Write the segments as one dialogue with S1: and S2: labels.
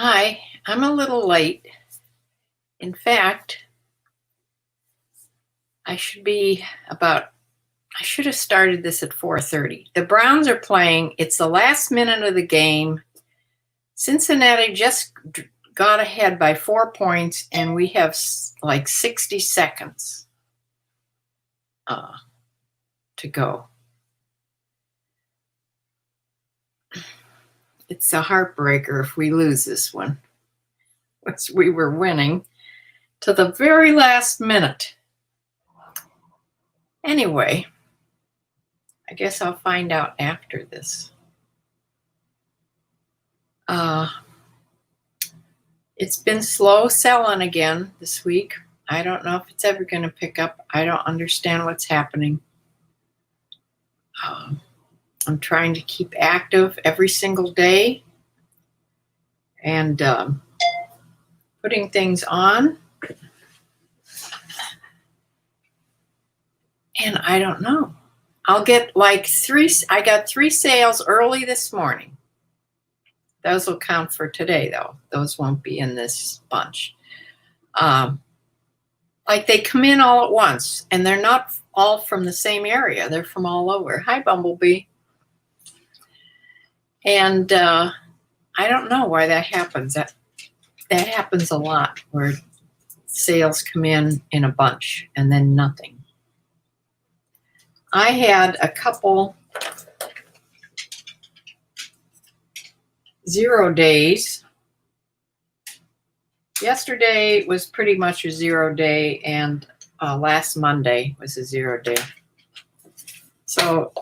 S1: Hi, I'm a little late. In fact, I should have started this at 4:30. The Browns are playing. It's the last minute of the game. Cincinnati just got ahead by 4 points, and we have like 60 seconds to go. It's a heartbreaker if we lose this one, which we were winning to the very last minute. Anyway, I guess I'll find out after this. It's been slow selling again this week. I don't know if it's ever going to pick up. I don't understand what's happening. I'm trying to keep active every single day and putting things on. And I don't know. I'll get like I got 3 sales early this morning. Those will count for today, though. Those won't be in this bunch. Like they come in all at once, and they're not all from the same area. They're from all over. Hi, Bumblebee. And I don't know why that happens. That happens a lot, where sales come in a bunch and then nothing. I had a couple 0 days. Yesterday was pretty much a 0 day, and last Monday was a 0 day. So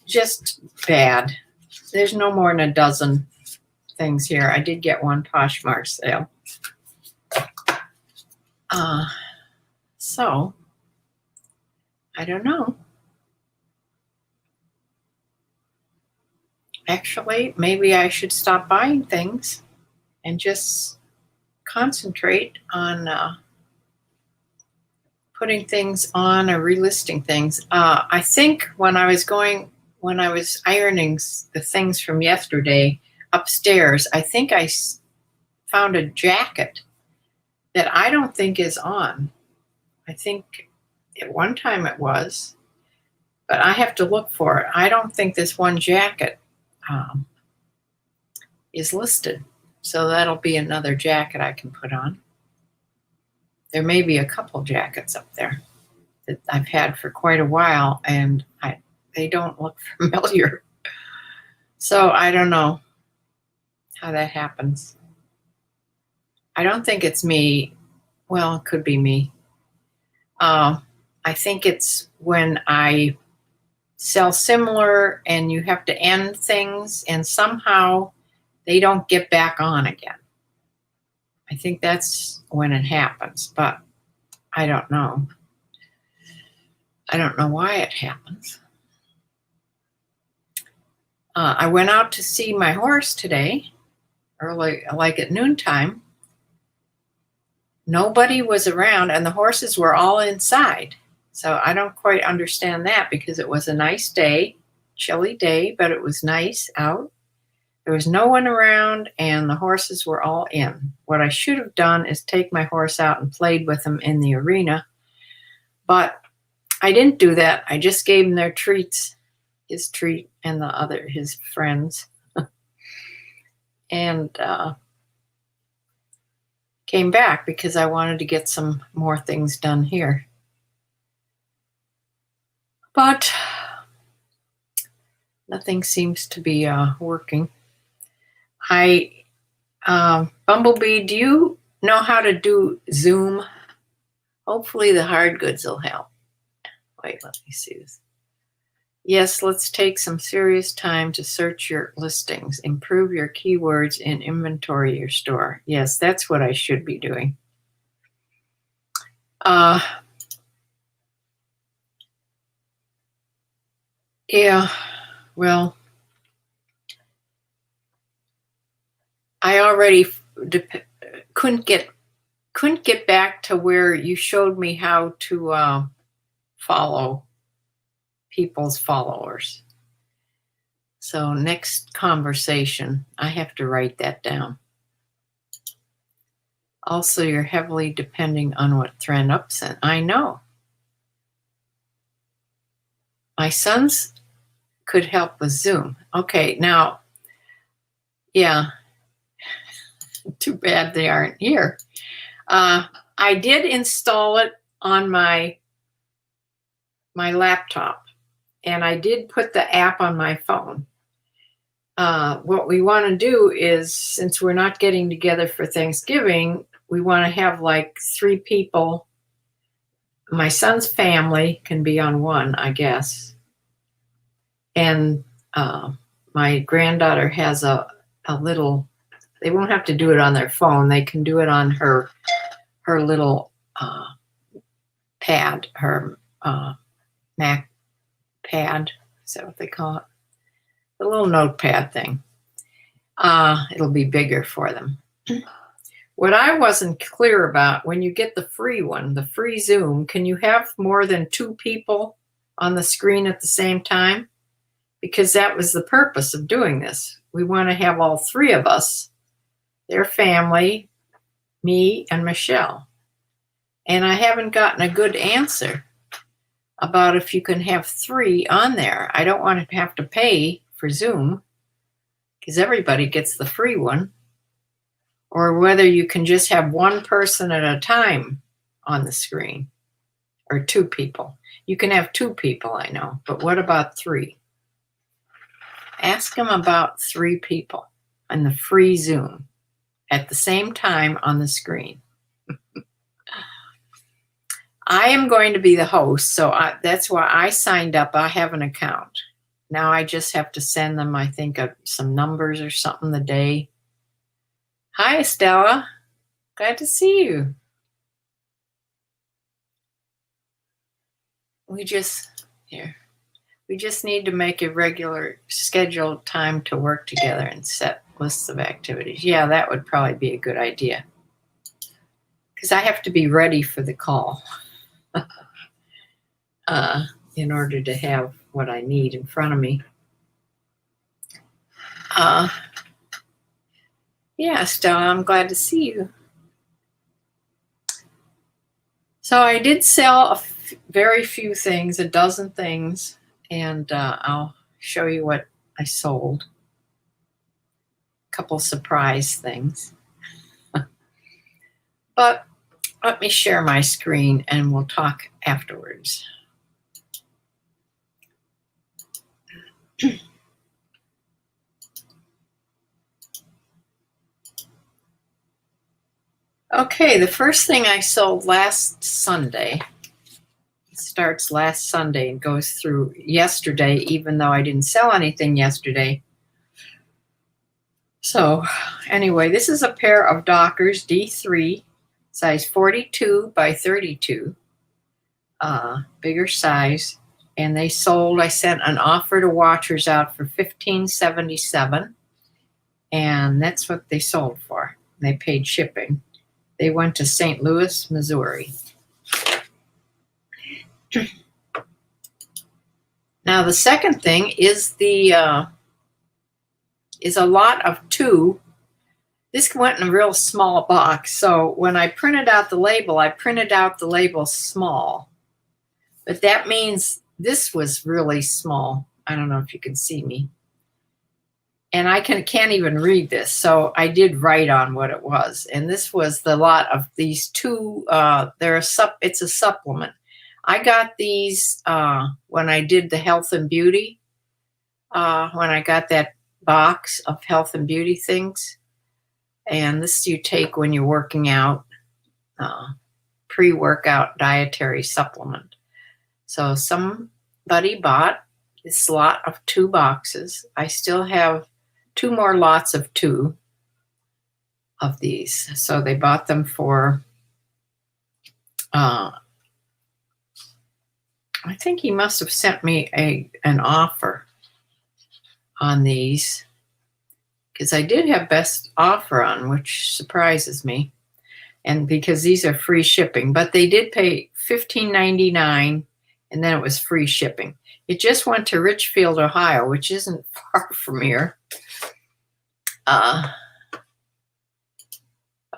S1: just bad. There's no more than a dozen things here. I did get one Poshmark sale. So I don't know. Actually, maybe I should stop buying things and just concentrate on putting things on or relisting things. I think when I was ironing the things from yesterday upstairs, I think I found a jacket that I don't think is on. I think at one time it was, but I have to look for it. I don't think this one jacket is listed. So that'll be another jacket I can put on. There may be a couple jackets up there that I've had for quite a while, and they don't look familiar. So I don't know how that happens. I don't think it's me. Well, it could be me. I think it's when I sell similar and you have to end things and somehow they don't get back on again. I think that's when it happens, but I don't know. I don't know why it happens. I went out to see my horse today, early, like at noontime. Nobody was around, and the horses were all inside. So I don't quite understand that, because it was a nice day, chilly day, but it was nice out. There was no one around, and the horses were all in. What I should have done is take my horse out and played with him in the arena, but I didn't do that. I just gave him their treats, his treat and his friends, and came back because I wanted to get some more things done here. But nothing seems to be working. Bumblebee, do you know how to do Zoom? Hopefully the hard goods will help. Wait, let me see this. Yes, let's take some serious time to search your listings. Improve your keywords and inventory your store. Yes, that's what I should be doing. Yeah, well, I already couldn't get back to where you showed me how to follow people's followers. So next conversation, I have to write that down. Also, you're heavily depending on what Trend Up sent. I know. My sons could help with Zoom. Okay, now, yeah, too bad they aren't here. I did install it on my laptop, and I did put the app on my phone. What we want to do is, since we're not getting together for Thanksgiving, we want to have like 3 people. My son's family can be on one, I guess. And my granddaughter has a little, they won't have to do it on their phone. They can do it on her little pad, her Mac pad. Is that what they call it? The little notepad thing. It'll be bigger for them. What I wasn't clear about, when you get the free one, the free Zoom, can you have more than 2 people on the screen at the same time? Because that was the purpose of doing this. We want to have all 3 of us, their family, me, and Michelle. And I haven't gotten a good answer about if you can have 3 on there. I don't want to have to pay for Zoom because everybody gets the free one. Or whether you can just have 1 person at a time on the screen, or 2 people. You can have 2 people, I know, but what about 3? Ask them about 3 people on the free Zoom at the same time on the screen. I am going to be the host, so that's why I signed up. I have an account. Now I just have to send them, I think, some numbers or something the day. Hi, Stella. Glad to see you. We just need to make a regular scheduled time to work together and set lists of activities. Yeah, that would probably be a good idea. Because I have to be ready for the call in order to have what I need in front of me. Yeah, Stella, I'm glad to see you. So I did sell very few things, 12 things, and I'll show you what I sold. A couple surprise things. But let me share my screen and we'll talk afterwards. Okay, the first thing I sold last Sunday, it starts last Sunday and goes through yesterday, even though I didn't sell anything yesterday. So anyway, this is a pair of Dockers D3, size 42 by 32, bigger size. And they sold, I sent an offer to watchers out for $15.77. And that's what they sold for. They paid shipping. They went to St. Louis, Missouri. Now the second thing is a lot of 2. This went in a real small box. So when I printed out the label, I printed out the label small. But that means this was really small. I don't know if you can see me. And I can't even read this. So I did write on what it was. And this was the lot of these 2. It's a supplement. I got these when I did the health and beauty. When I got that box of health and beauty things. And this you take when you're working out, pre-workout dietary supplement. So somebody bought this lot of 2 boxes. I still have 2 more lots of 2 of these. So they bought them for, I think he must have sent me an offer on these, because I did have best offer on, which surprises me. And because these are free shipping, but they did pay $15.99 and then it was free shipping. It just went to Richfield, Ohio, which isn't far from here.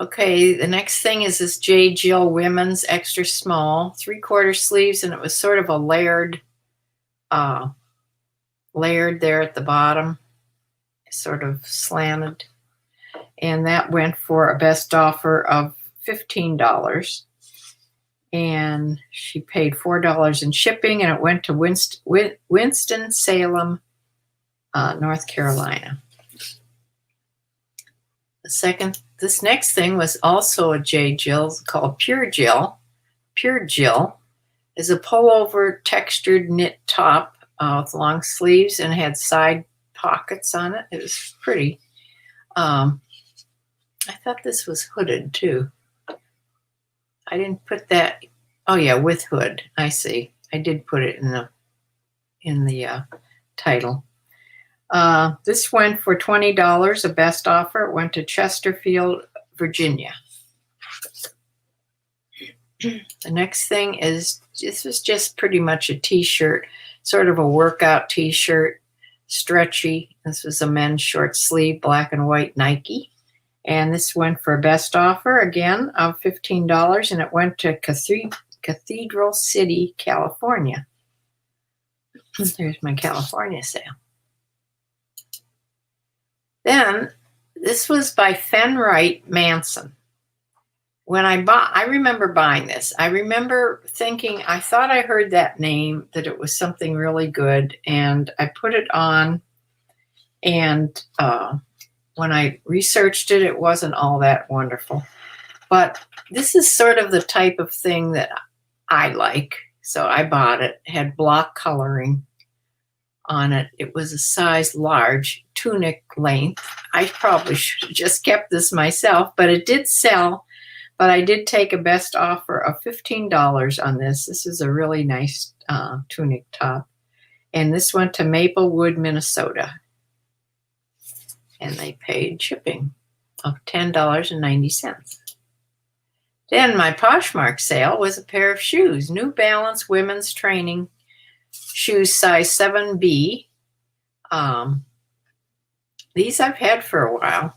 S1: Okay, the next thing is this J. Jill women's extra small, 3/4 sleeves, and it was sort of a layered there at the bottom, sort of slanted. And that went for a best offer of $15. And she paid $4 in shipping, and it went to Winston-Salem, North Carolina. This next thing was also a J. Jill called Pure Jill. Pure Jill is a pullover textured knit top with long sleeves and had side pockets on it. It was pretty. I thought this was hooded too. I didn't put that. Oh yeah, with hood. I see. I did put it in the title. This went for $20, a best offer. It went to Chesterfield, Virginia. The next thing is, this was just pretty much a t-shirt, sort of a workout t-shirt, stretchy. This was a men's short sleeve, black and white Nike. And this went for a best offer, again, of $15, and it went to Cathedral City, California. There's my California sale. Then, this was by Fenwright Manson. When I remember buying this. I remember thinking, I thought I heard that name, that it was something really good, and I put it on, and when I researched it, it wasn't all that wonderful. But this is sort of the type of thing that I like, so I bought it. It had block coloring on it. It was a size large, tunic length. I probably should have just kept this myself, but it did sell. But I did take a best offer of $15 on this. This is a really nice tunic top. And this went to Maplewood, Minnesota. And they paid shipping of $10.90. Then my Poshmark sale was a pair of shoes, New Balance women's training shoes, size 7B. These I've had for a while,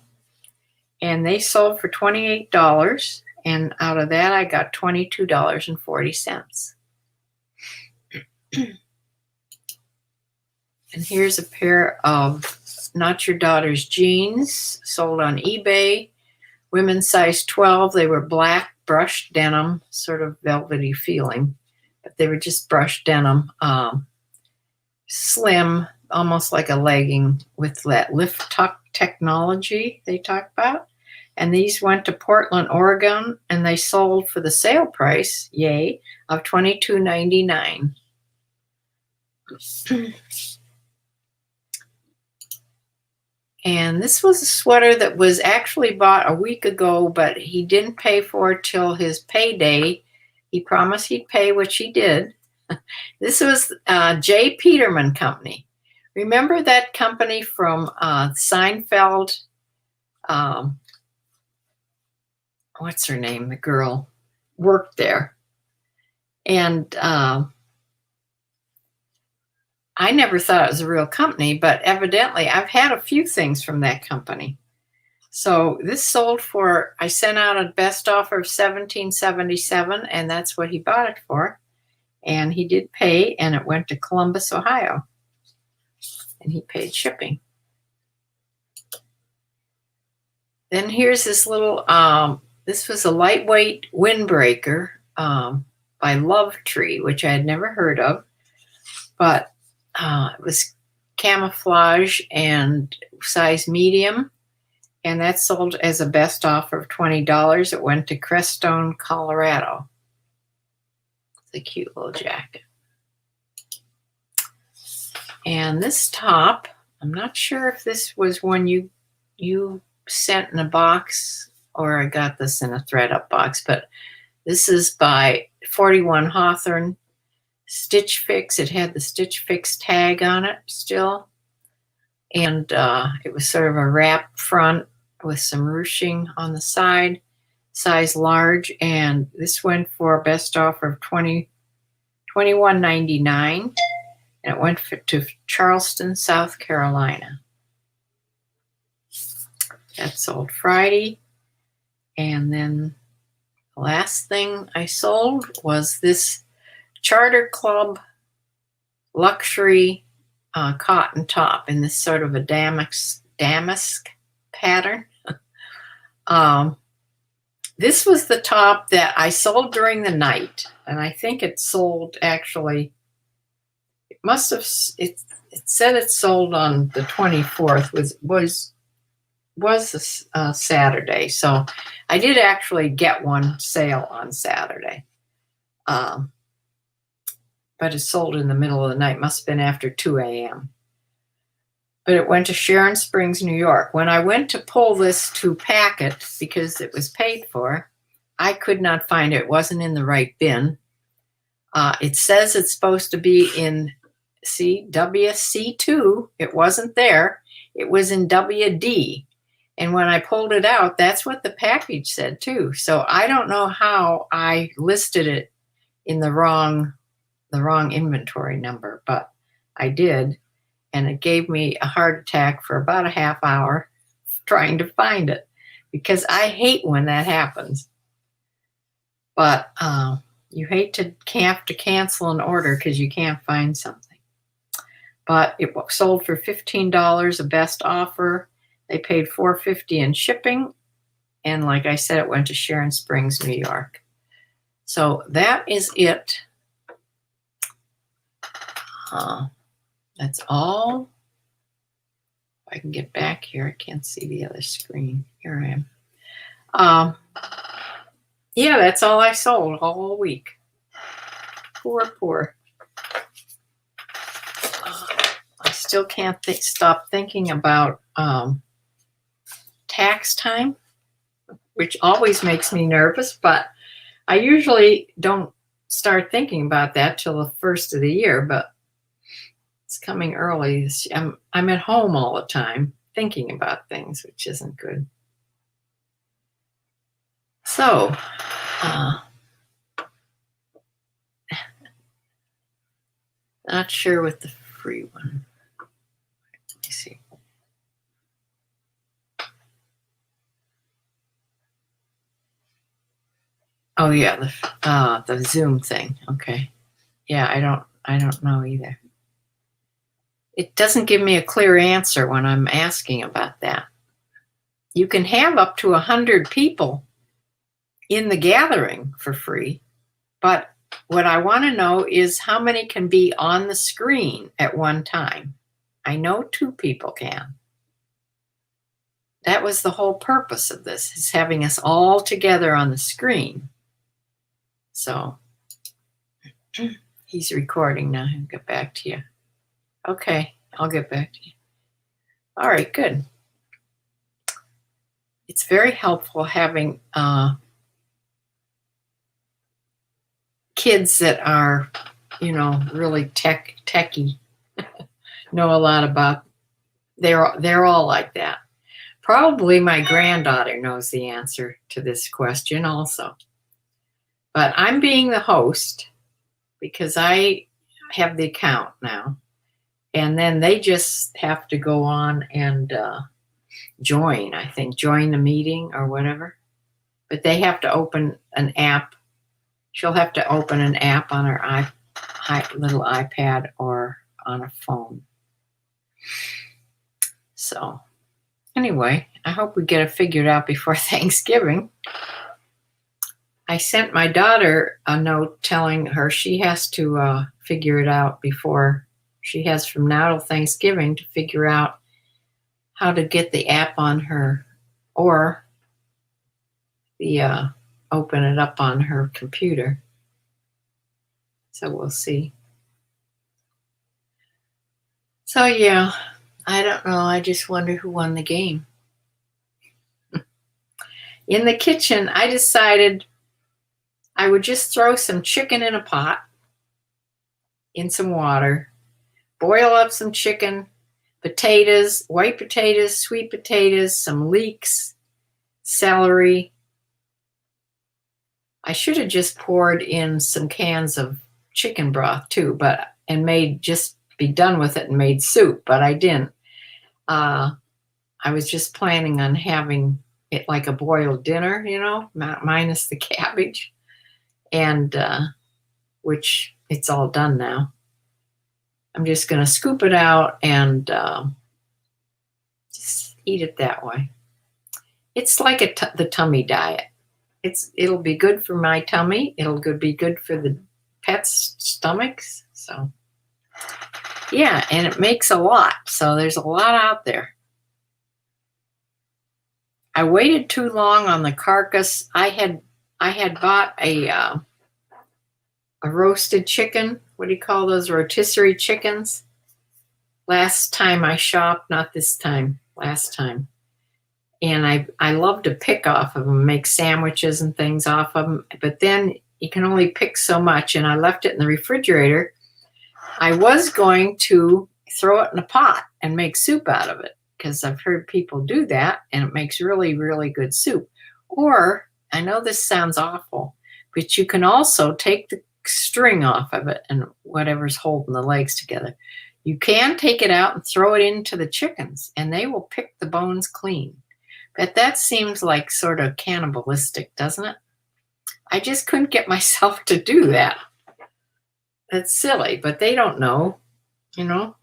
S1: and they sold for $28, and out of that I got $22.40. And here's a pair of Not Your Daughter's jeans, sold on eBay, women's size 12. They were black brushed denim, sort of velvety feeling, but they were just brushed denim, slim, almost like a legging with that lift tuck technology they talk about. And these went to Portland, Oregon, and they sold for the sale price, yay, of $22.99. And this was a sweater that was actually bought a week ago, but he didn't pay for it till his payday. He promised he'd pay, which he did. This was J. Peterman Company. Remember that company from Seinfeld? What's her name? The girl worked there. And I never thought it was a real company, but evidently I've had a few things from that company. So this sold for, I sent out a best offer of $17.77, and that's what he bought it for. And he did pay, and it went to Columbus, Ohio. And he paid shipping. Then here's this little, this was a lightweight windbreaker by Love Tree, which I had never heard of. But it was camouflage and size medium, and that sold as a best offer of $20. It went to Crestone, Colorado. It's a cute little jacket. And this top, I'm not sure if this was one you sent in a box or I got this in a thread-up box, but this is by 41 Hawthorne. Stitch Fix. It had the Stitch Fix tag on it still. And it was sort of a wrap front with some ruching on the side, size large. And this went for a best offer of $21.99. And it went to Charleston, South Carolina. That sold Friday. And then the last thing I sold was this Charter Club luxury cotton top in this sort of a damask pattern. This was the top that I sold during the night, and I think it sold actually. It must have. It said it sold on the 24th. Was a Saturday, so I did actually get one sale on Saturday. But it sold in the middle of the night. Must have been after 2 a.m. But it went to Sharon Springs, New York. When I went to pull this to pack it, because it was paid for, I could not find it. It wasn't in the right bin. It says it's supposed to be in WC2. It wasn't there. It was in WD. And when I pulled it out, that's what the package said too. So I don't know how I listed it in the wrong inventory number, but I did. And it gave me a heart attack for about a half hour trying to find it, because I hate when that happens. But you hate to have to cancel an order because you can't find something. But it sold for $15, a best offer. They paid $4.50 in shipping. And like I said, it went to Sharon Springs, New York. So that is it. That's all. If I can get back here, I can't see the other screen. Here I am. Yeah, that's all I sold all week. Poor. I still can't stop thinking about tax time, which always makes me nervous, but I usually don't start thinking about that till the first of the year, but it's coming early. I'm at home all the time thinking about things, which isn't good. So, not sure with the free one. Let me see. Oh yeah, the Zoom thing. Okay. Yeah, I don't know either. It doesn't give me a clear answer when I'm asking about that. You can have up to 100 people in the gathering for free, but what I want to know is how many can be on the screen at one time. I know 2 people can. That was the whole purpose of this, is having us all together on the screen. So he's recording now. He'll get back to you. Okay, I'll get back to you. All right, good. It's very helpful having kids that are, really techie, know a lot about. They're all like that. Probably my granddaughter knows the answer to this question also. But I'm being the host because I have the account now. And then they just have to go on and join the meeting or whatever. But they have to open an app. She'll have to open an app on her little iPad or on a phone. So anyway, I hope we get it figured out before Thanksgiving. I sent my daughter a note telling her she has to figure it out before. She has from now till Thanksgiving to figure out how to get the app on her, or open it up on her computer. So we'll see. So yeah, I don't know. I just wonder who won the game. In the kitchen, I decided I would just throw some chicken in a pot in some water, boil up some chicken, potatoes, white potatoes, sweet potatoes, some leeks, celery. I should have just poured in some cans of chicken broth too, and just be done with it and made soup, but I didn't. I was just planning on having it like a boiled dinner, you know, minus the cabbage, and which it's all done now. I'm just going to scoop it out and just eat it that way. It's like the tummy diet. It'll be good for my tummy. It'll be good for the pets' stomachs. So yeah, and it makes a lot. So there's a lot out there. I waited too long on the carcass. I had bought a roasted chicken. What do you call those, rotisserie chickens? Last time I shopped, not this time, last time. And I love to pick off of them, make sandwiches and things off of them. But then you can only pick so much, and I left it in the refrigerator. I was going to throw it in a pot and make soup out of it, because I've heard people do that, and it makes really, really good soup. Or, I know this sounds awful, but you can also take the string off of it and whatever's holding the legs together. You can take it out and throw it into the chickens, and they will pick the bones clean. But that seems like sort of cannibalistic, doesn't it? I just couldn't get myself to do that. That's silly, but they don't know, you know.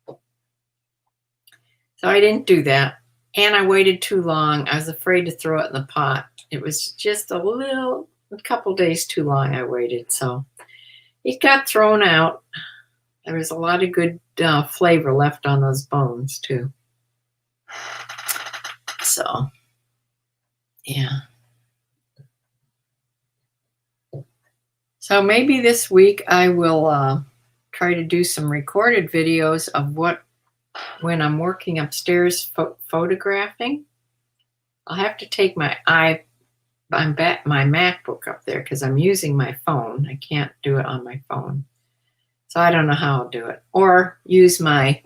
S1: So I didn't do that. And I waited too long. I was afraid to throw it in the pot. It was just a couple days too long I waited. So it got thrown out. There was a lot of good flavor left on those bones too. So, yeah. So maybe this week I will try to do some recorded videos of when I'm working upstairs photographing. I'll have to take my MacBook up there because I'm using my phone. I can't do it on my phone. So I don't know how I'll do it. Or use I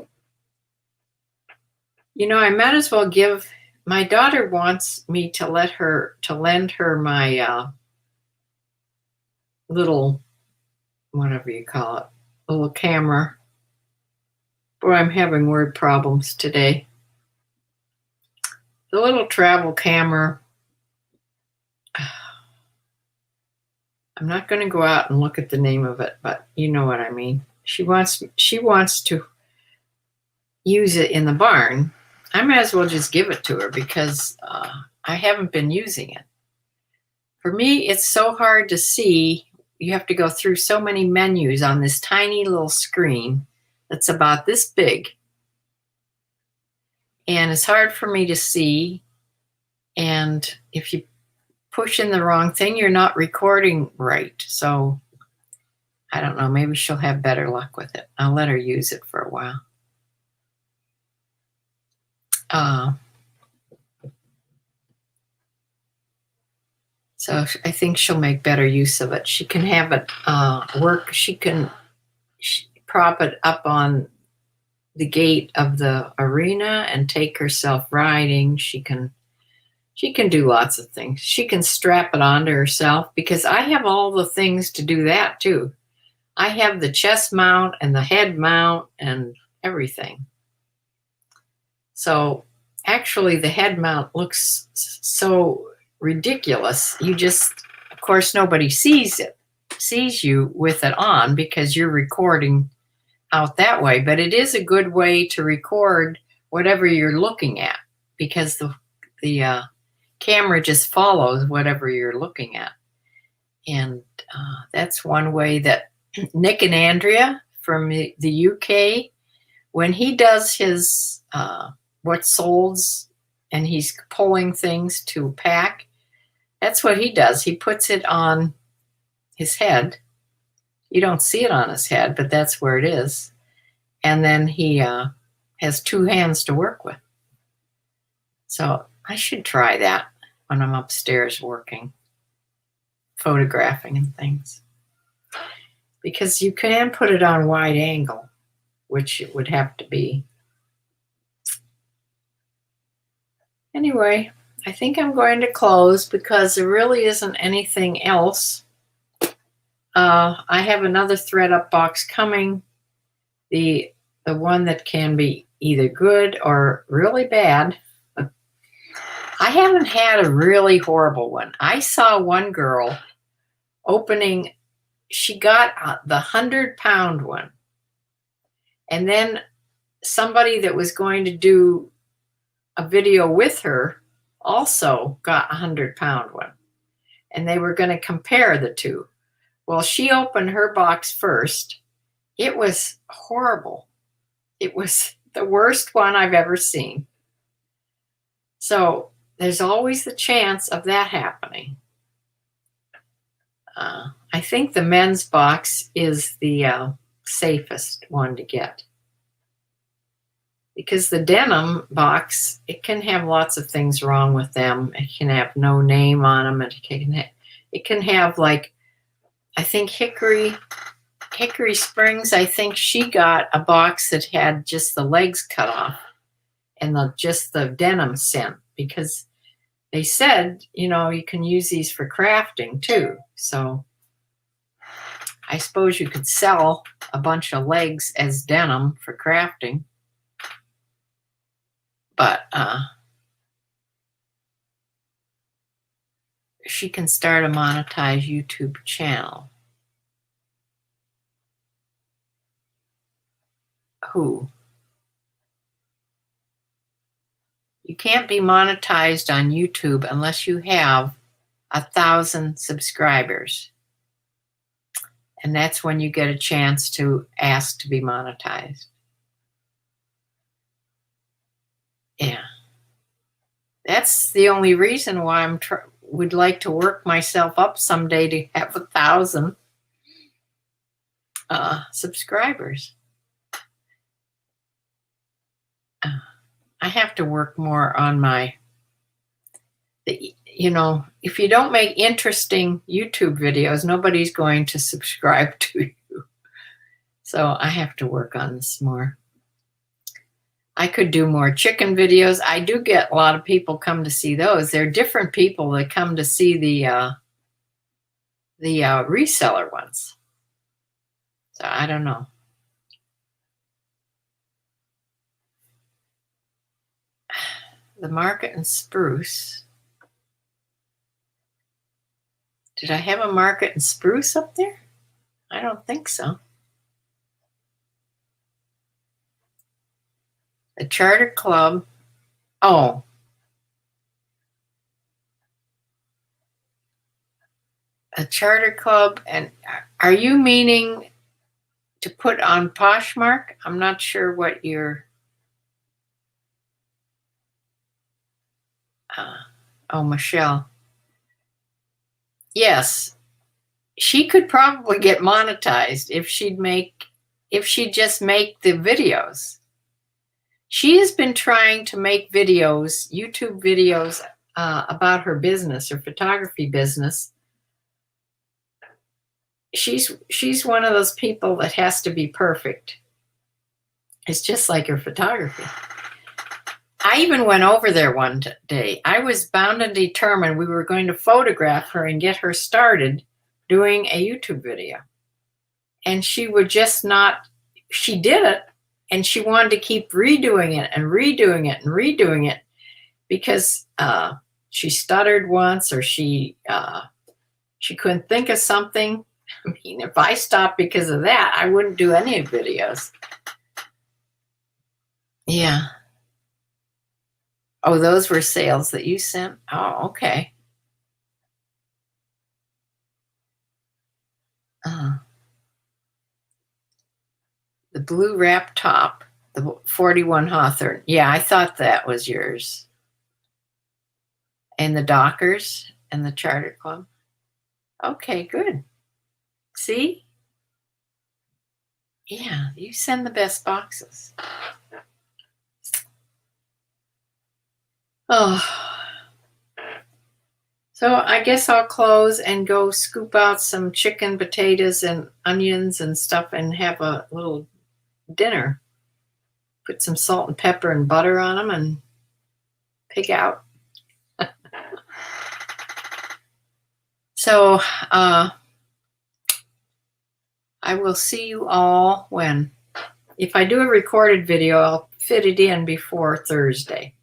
S1: might as well my daughter wants me to lend her my little, whatever you call it, little camera. Boy, I'm having word problems today. The little travel camera. I'm not going to go out and look at the name of it, but you know what I mean. She wants to use it in the barn. I might as well just give it to her because I haven't been using it. For me, it's so hard to see. You have to go through so many menus on this tiny little screen that's about this big. And it's hard for me to see. And if you push in the wrong thing, you're not recording right. So I don't know, maybe she'll have better luck with it. I'll let her use it for a while. So I think she'll make better use of it. She can have it work. She can prop it up on the gate of the arena and take herself riding. She can do lots of things. She can strap it onto herself because I have all the things to do that too. I have the chest mount and the head mount and everything. So actually the head mount looks so ridiculous. Of course, nobody sees you with it on because you're recording out that way. But it is a good way to record whatever you're looking at because the camera just follows whatever you're looking at. And that's one way that Nick and Andrea from the UK, when he does his what solds and he's pulling things to pack, that's what he does. He puts it on his head. You don't see it on his head, but that's where it is. And then he has two hands to work with. So I should try that when I'm upstairs working, photographing and things. Because you can put it on wide angle, which it would have to be. Anyway, I think I'm going to close because there really isn't anything else. I have another thread up box coming. The one that can be either good or really bad. I haven't had a really horrible one. I saw one girl opening, she got the 100-pound one. And then somebody that was going to do a video with her also got a 100-pound one. And they were going to compare the two. Well, she opened her box first. It was horrible. It was the worst one I've ever seen. So there's always the chance of that happening. I think the men's box is the safest one to get. Because the denim box, it can have lots of things wrong with them. It can have no name on them. It can have, like, I think Hickory Springs, I think she got a box that had just the legs cut off and just the denim sent, because they said, you can use these for crafting too. So I suppose you could sell a bunch of legs as denim for crafting. But she can start a monetized YouTube channel. Who? You can't be monetized on YouTube unless you have 1,000 subscribers. And that's when you get a chance to ask to be monetized. Yeah. That's the only reason why I would like to work myself up someday to have 1,000 subscribers. I have to work more on if you don't make interesting YouTube videos, nobody's going to subscribe to you. So I have to work on this more. I could do more chicken videos. I do get a lot of people come to see those. They're different people that come to see the reseller ones. So I don't know. The market in Spruce. Did I have a market in Spruce up there? I don't think so. The Charter Club. Oh. A Charter Club. And are you meaning to put on Poshmark? I'm not sure what you're... Michelle. Yes, she could probably get monetized if she'd just make the videos. She has been trying to make videos, YouTube videos, about her business, her photography business. She's one of those people that has to be perfect. It's just like her photography. I even went over there one day. I was bound and determined we were going to photograph her and get her started doing a YouTube video. And she would just not, she did it, and she wanted to keep redoing it and redoing it and redoing it because she stuttered once, or she couldn't think of something. I mean, if I stopped because of that, I wouldn't do any videos. Yeah. Oh, those were sales that you sent? Oh, okay. The blue wrap top, the 41 Hawthorne. Yeah, I thought that was yours. And the Dockers and the Charter Club. Okay, good. See? Yeah, you send the best boxes. Oh. So I guess I'll close and go scoop out some chicken, potatoes, and onions and stuff and have a little dinner. Put some salt and pepper and butter on them and pig out. So I will see you all when. If I do a recorded video, I'll fit it in before Thursday.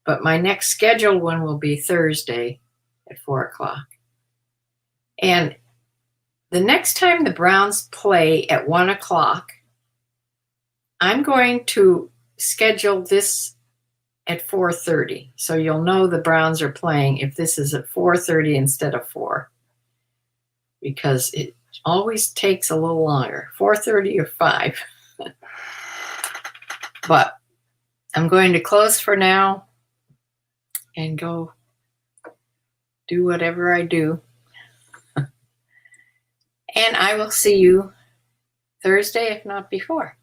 S1: But my next scheduled one will be Thursday at 4 o'clock. And the next time the Browns play at 1 o'clock, I'm going to schedule this at 4:30. So you'll know the Browns are playing if this is at 4:30 instead of 4. Because it always takes a little longer, 4:30 or 5. But I'm going to close for now and go do whatever I do. And I will see you Thursday, if not before.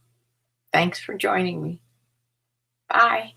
S1: Thanks for joining me. Bye.